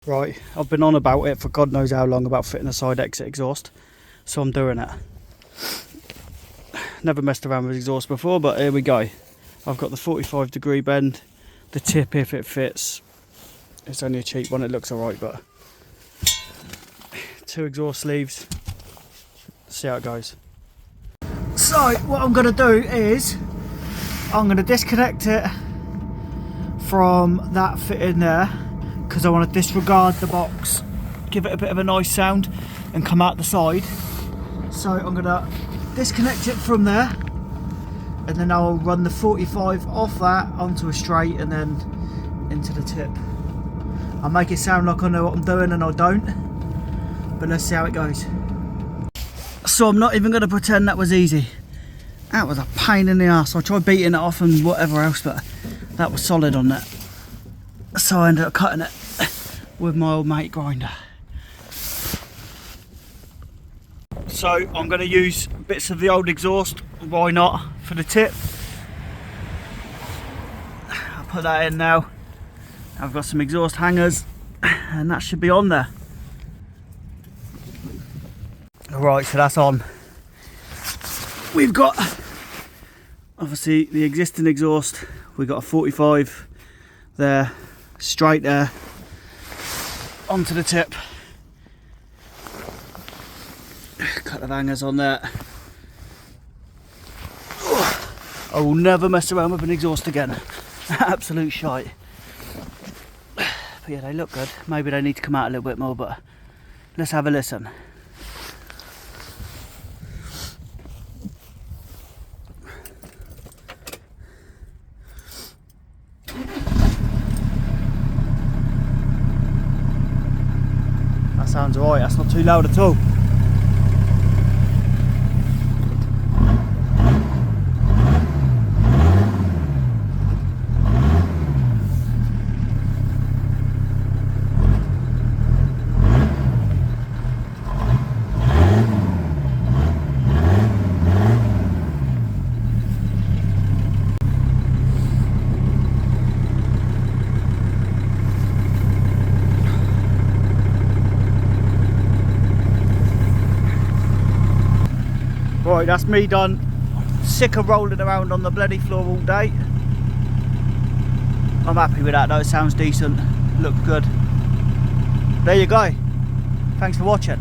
Right, I've been on about it for God knows how long about fitting a side exit exhaust, so I'm doing it. Never messed around with exhaust before, but here we go. I've got the 45-degree bend, the tip if it fits. It's only a cheap one, it looks alright, but 2 exhaust sleeves. See how it goes. So what I'm going to do is I'm going to disconnect it from that fitting there, because I want to disregard the box, give it a bit of a nice sound and come out the side. So I'm going to disconnect it from there, and then I'll run the 45 off that onto a straight and then into the tip. I'll make it sound like I know what I'm doing and I don't, but let's see how it goes. So I'm not even going to pretend that was easy. That was a pain in the ass. I tried beating it off and whatever else, but that was solid on that. So I ended up cutting it with my old mate grinder. So I'm going to use bits of the old exhaust, why not, for the tip. I'll put that in now. I've got some exhaust hangers and that should be on there. Right, so that's on. We've got obviously the existing exhaust. We've got a 45 there, straight there, onto the tip. Couple of hangers on there. I will never mess around with an exhaust again. Absolute shite. But yeah, they look good. Maybe they need to come out a little bit more, but let's have a listen. That sounds alright, that's not too loud at all. Right, that's me done. Sick of rolling around on the bloody floor all day. I'm happy with that though, it sounds decent, looks good. There you go. Thanks for watching.